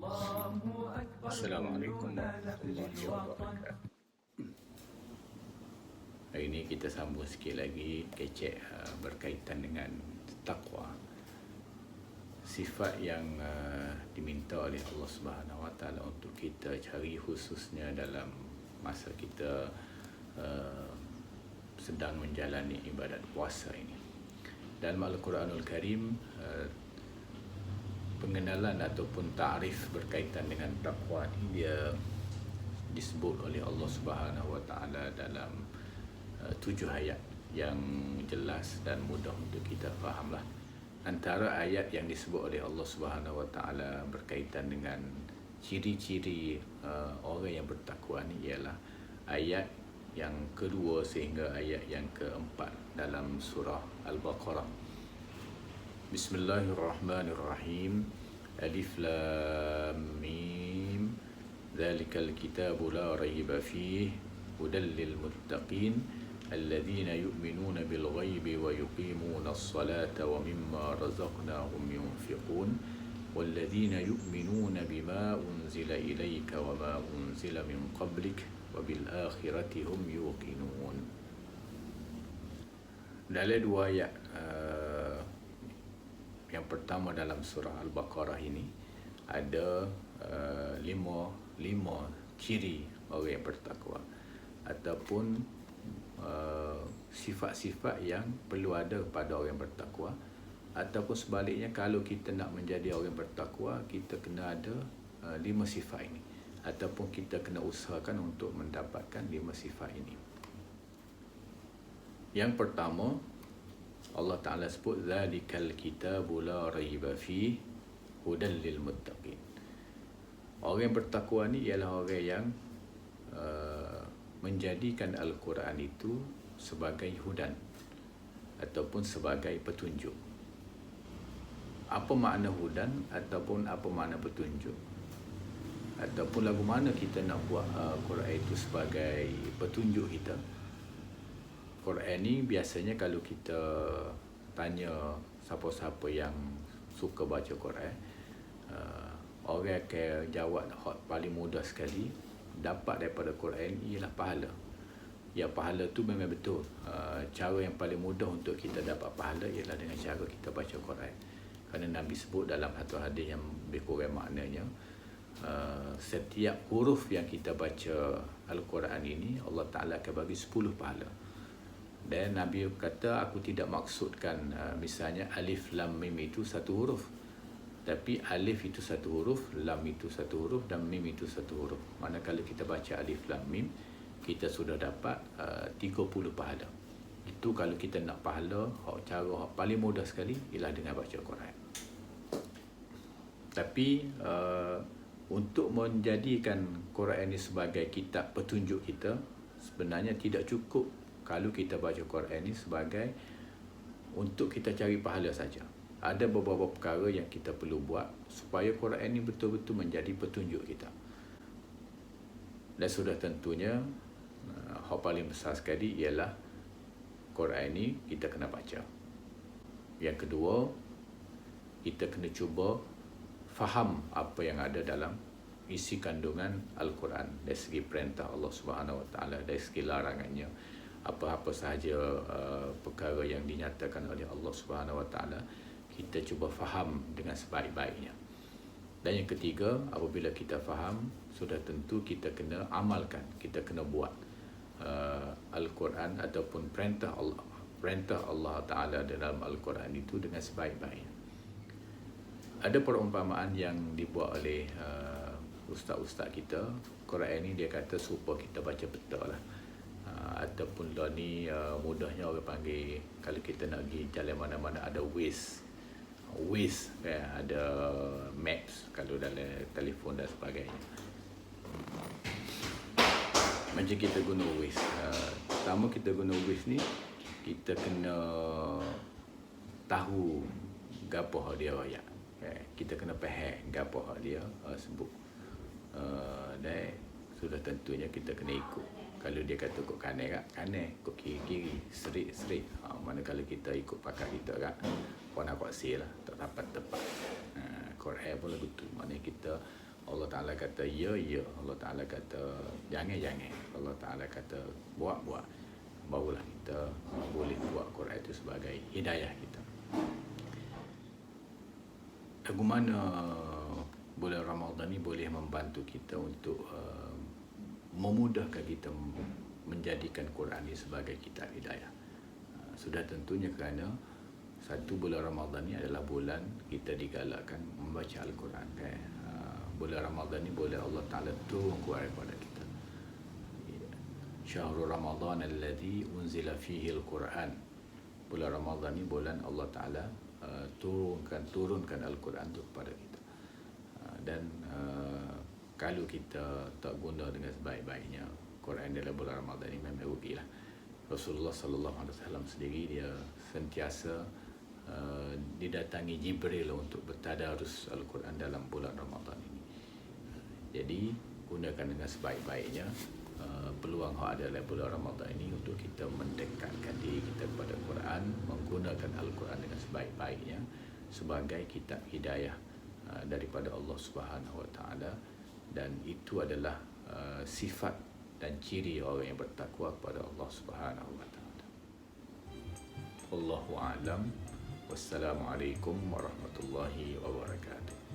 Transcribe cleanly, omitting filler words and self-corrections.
Assalamualaikum warahmatullahi wabarakatuh. Hari ini kita sambung sikit lagi kecek berkaitan dengan takwa. Sifat yang diminta oleh Allah Subhanahu Wa Taala untuk kita cari khususnya dalam masa kita sedang menjalani ibadat puasa ini. Dalam Al-Quranul Karim, pengenalan ataupun ta'rif berkaitan dengan takwa ini dia disebut oleh Allah Subhanahu Wa Taala dalam 7 ayat yang jelas dan mudah untuk kita fahamlah. Antara ayat yang disebut oleh Allah Subhanahu Wa Taala berkaitan dengan ciri-ciri orang yang bertakwa ni ialah ayat yang kedua sehingga ayat yang keempat dalam surah Al-Baqarah. Bismillahirrahmanirrahim. Alif Lam Mim. Dzalikal kitabu la raiba fihi hudal lil muttaqin alladzina yu'minuna bil ghaibi wa yuqimuna as-salata wa mimma razaqnahum yunfiqun walladzina yu'minuna bima unzila ilayka wa ma unzila min qablik wa bil akhirati hum yuqinun. Dalam dua ayat yang pertama dalam surah Al-Baqarah ini ada lima ciri orang yang bertakwa ataupun sifat-sifat yang perlu ada pada orang yang bertakwa, ataupun sebaliknya kalau kita nak menjadi orang yang bertakwa kita kena ada 5 sifat ini, ataupun kita kena usahakan untuk mendapatkan 5 sifat ini. Yang pertama, Allah Ta'ala sebut Zalikal kitabu la raiba fihi hudal lil muttaqin. Orang yang bertakwa ni ialah orang yang menjadikan Al-Quran itu sebagai hudan ataupun sebagai petunjuk. Apa makna hudan ataupun apa makna petunjuk, ataupun lagu mana kita nak buat Quran itu sebagai petunjuk kita. Quran ni biasanya kalau kita tanya siapa-siapa yang suka baca Quran, orang akan jawab paling mudah sekali dapat daripada Quran ialah pahala. Ya, pahala tu memang betul. Cara yang paling mudah untuk kita dapat pahala ialah dengan cara kita baca Quran. Kerana Nabi sebut dalam satu hadis yang lebih kurang maknanya, setiap huruf yang kita baca Al-Quran ini Allah Ta'ala akan bagi 10 pahala. Dan Nabi kata, aku tidak maksudkan misalnya alif lam mim itu satu huruf, tapi alif itu satu huruf, lam itu satu huruf dan mim itu satu huruf. Manakala kita baca alif lam mim, kita sudah dapat 30 pahala. Itu kalau kita nak pahala, cara paling mudah sekali ialah dengan baca Quran. Tapi untuk menjadikan Quran ini sebagai kitab petunjuk kita, sebenarnya tidak cukup kalau kita baca Quran ini sebagai untuk kita cari pahala saja. Ada beberapa perkara yang kita perlu buat supaya Quran ini betul-betul menjadi petunjuk kita. Dan sudah tentunya hal paling besar sekali ialah Quran ini kita kena baca. Yang kedua, kita kena cuba faham apa yang ada dalam isi kandungan Al-Quran dari segi perintah Allah Subhanahu Wa Taala, dari segi larangannya, apa-apa sahaja perkara yang dinyatakan oleh Allah Subhanahu Wa Taala, kita cuba faham dengan sebaik-baiknya. Dan yang ketiga, apabila kita faham, sudah tentu kita kena amalkan, kita kena buat Al-Quran ataupun perintah Allah Ta'ala dalam Al-Quran itu dengan sebaik-baiknya. Ada perumpamaan yang dibuat oleh ustaz-ustaz kita. Quran ini dia kata supaya kita baca betul lah. Ataupun lah ni mudahnya orang panggil, kalau kita nak pergi jalan mana-mana ada Waze kan, ada Maps kalau dalam telefon dan sebagainya. Macam kita guna Waze, pertama kita guna Waze ni, kita kena tahu gapo hak dia royak. Kita kena faham gapo hak dia sebut. Dan sudah tentunya kita kena ikut. Kalau dia kata kok kanan kak, kanan, kok kiri, straight. Manakala kita ikut pakar kita kak, kau nak kuat lah, tak dapat tepat. Quran pun lagu tu. Maknanya kita Allah Ta'ala kata ya, ya. Allah Ta'ala kata jangan, jangan. Allah Ta'ala kata buat, buat. Barulah kita boleh buat Quran itu sebagai hidayah kita. Bagaimana bulan Ramadan ni boleh membantu kita untuk memudahkan kita menjadikan Quran ini sebagai kitab hidayah. Sudah tentunya kerana satu bulan Ramadan ni adalah bulan kita digalakkan membaca Al-Quran, kan? Bulan Ramadan ni bulan Allah Ta'ala turun Quran kepada kita. Syahrul Ramadan alladhi unzila fihi Al-Quran. Bulan Ramadan ni bulan Allah Ta'ala turunkan Al-Quran itu kepada kita. Dan kalau kita tak guna dengan sebaik-baiknya Quran dalam bulan Ramadan ini, memang rugilah. Rasulullah sallallahu alaihi wasallam sendiri dia sentiasa didatangi Jibril untuk bertadarus Al-Quran dalam bulan Ramadan ini. Jadi gunakan dengan sebaik-baiknya peluang yang ada dalam bulan Ramadan ini untuk kita mendekatkan diri kita kepada Quran, menggunakan Al-Quran dengan sebaik-baiknya sebagai kitab hidayah daripada Allah Subhanahu Wa Taala, dan itu adalah sifat dan ciri orang yang bertakwa kepada Allah Subhanahu Wa Taala. Wallahu a'lam. Wassalamualaikum warahmatullahi wabarakatuh.